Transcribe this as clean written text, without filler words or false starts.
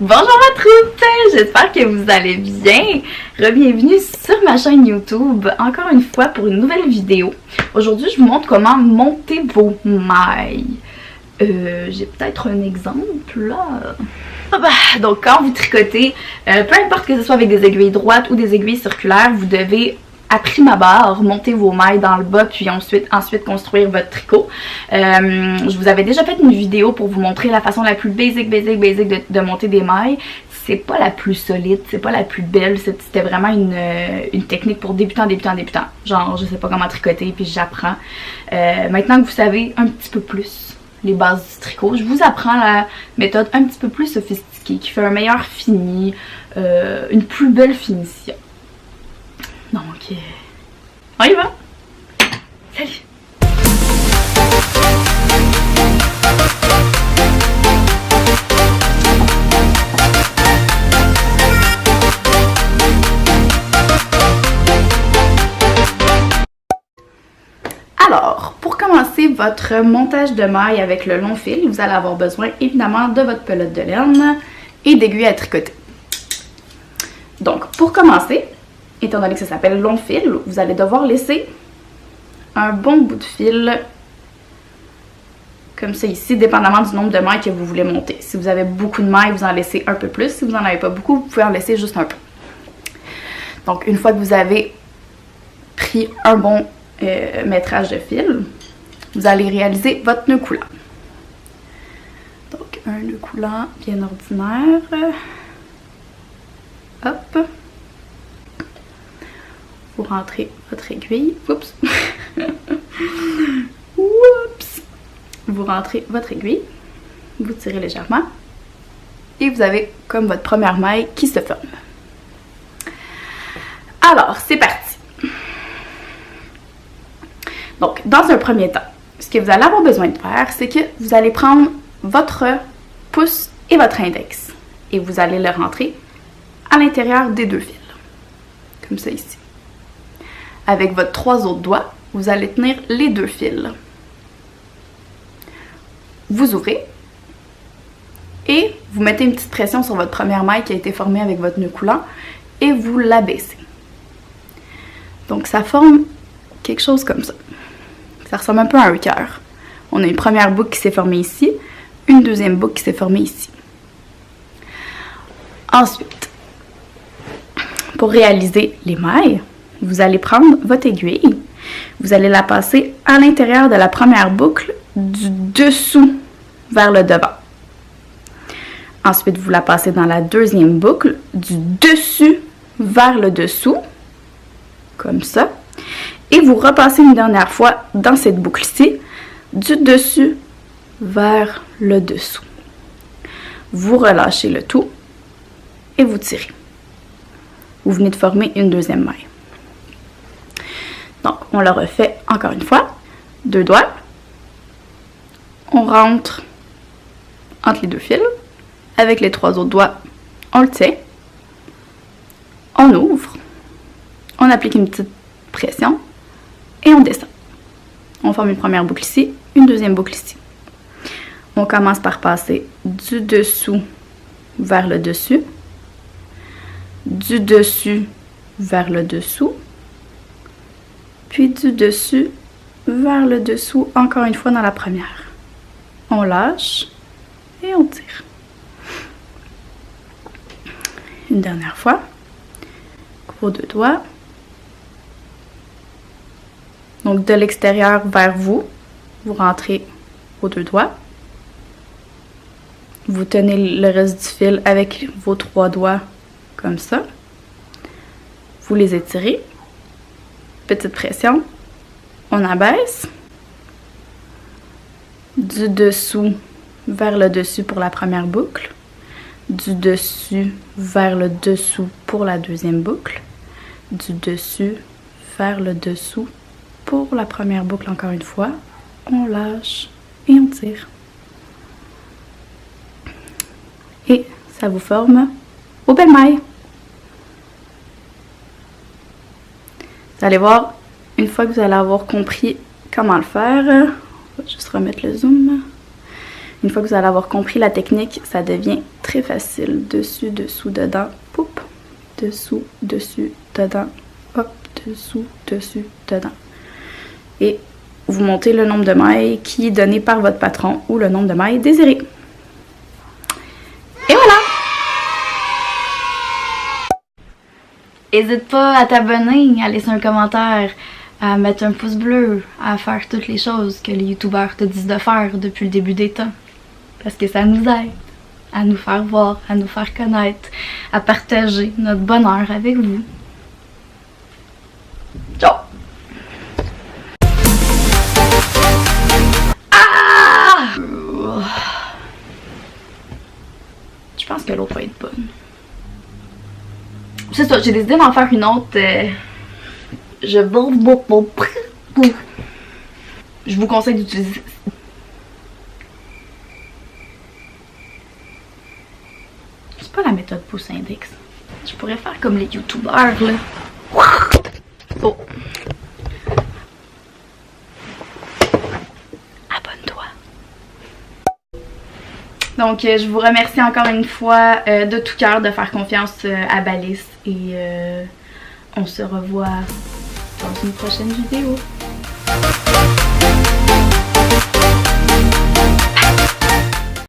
Bonjour ma troupe, j'espère que vous allez bien. Re-bienvenue sur ma chaîne YouTube, encore une fois pour une nouvelle vidéo. Aujourd'hui, je vous montre comment monter vos mailles. J'ai peut-être un exemple là. Donc quand vous tricotez, peu importe que ce soit avec des aiguilles droites ou des aiguilles circulaires, vous devez à prime abord monter vos mailles dans le bas puis ensuite construire votre tricot. Je vous avais déjà fait une vidéo pour vous montrer la façon la plus basique de monter des mailles. C'est pas la plus solide, c'est pas la plus belle, c'était vraiment une technique pour débutants. Genre je sais pas comment tricoter puis j'apprends. Maintenant que vous savez un petit peu plus les bases du tricot, je vous apprends la méthode un petit peu plus sophistiquée qui fait un meilleur fini, une plus belle finition. Donc, on y va! Salut! Alors, pour commencer votre montage de mailles avec le long fil, vous allez avoir besoin évidemment de votre pelote de laine et d'aiguilles à tricoter. Donc, pour commencer, étant donné que ça s'appelle long fil, vous allez devoir laisser un bon bout de fil comme ça ici, dépendamment du nombre de mailles que vous voulez monter. Si vous avez beaucoup de mailles, vous en laissez un peu plus. Si vous n'en avez pas beaucoup, vous pouvez en laisser juste un peu. Donc, une fois que vous avez pris un bon métrage de fil, vous allez réaliser votre nœud coulant. Donc, un nœud coulant bien ordinaire. Hop. Vous rentrez votre aiguille. Oups. Oups. Vous rentrez votre aiguille. Vous tirez légèrement. Et vous avez comme votre première maille qui se forme. Alors, c'est parti. Donc, dans un premier temps, ce que vous allez avoir besoin de faire, c'est que vous allez prendre votre pouce et votre index. Et vous allez le rentrer à l'intérieur des deux fils. Comme ça ici. Avec votre 3 autres doigts, vous allez tenir les deux fils. Vous ouvrez et vous mettez une petite pression sur votre première maille qui a été formée avec votre nœud coulant et vous l'abaissez. Donc ça forme quelque chose comme ça. Ça ressemble un peu à un cœur. On a une première boucle qui s'est formée ici, une deuxième boucle qui s'est formée ici. Ensuite, pour réaliser les mailles, vous allez prendre votre aiguille, vous allez la passer à l'intérieur de la première boucle du dessous vers le devant. Ensuite, vous la passez dans la deuxième boucle du dessus vers le dessous, comme ça. Et vous repassez une dernière fois dans cette boucle-ci, du dessus vers le dessous. Vous relâchez le tout et vous tirez. Vous venez de former une deuxième maille. Donc, on le refait encore une fois. Deux doigts. On rentre entre les deux fils. Avec les 3 autres doigts, on le tient. On ouvre. On applique une petite pression. Et on descend. On forme une première boucle ici, une deuxième boucle ici. On commence par passer du dessous vers le dessus. Du dessus vers le dessous. Puis du dessus vers le dessous, encore une fois dans la première. On lâche et on tire. Une dernière fois. Gros 2 doigts. Donc de l'extérieur vers vous, vous rentrez vos 2 doigts. Vous tenez le reste du fil avec vos 3 doigts comme ça. Vous les étirez. Petite pression, on abaisse, du dessous vers le dessus pour la première boucle, du dessus vers le dessous pour la deuxième boucle, du dessus vers le dessous pour la première boucle encore une fois, on lâche et on tire. Et ça vous forme vos belles mailles. Vous allez voir, une fois que vous allez avoir compris comment le faire, je vais juste remettre le zoom. Une fois que vous allez avoir compris la technique, ça devient très facile. Dessus, dessous, dedans, poup. Dessous, dessus, dedans, hop, dessous, dessus, dedans. Et vous montez le nombre de mailles qui est donné par votre patron ou le nombre de mailles désiré. Et voilà! N'hésite pas à t'abonner, à laisser un commentaire, à mettre un pouce bleu, à faire toutes les choses que les youtubeurs te disent de faire depuis le début des temps. Parce que ça nous aide à nous faire voir, à nous faire connaître, à partager notre bonheur avec vous. Ciao! Ah! Je pense que l'autre va être bonne. C'est ça, j'ai décidé d'en faire une autre. Je vous conseille d'utiliser. C'est pas la méthode pouce index. Je pourrais faire comme les youtubeurs là. Oh. Abonne-toi. Donc je vous remercie encore une fois de tout cœur de faire confiance à Balise et on se revoit dans une prochaine vidéo.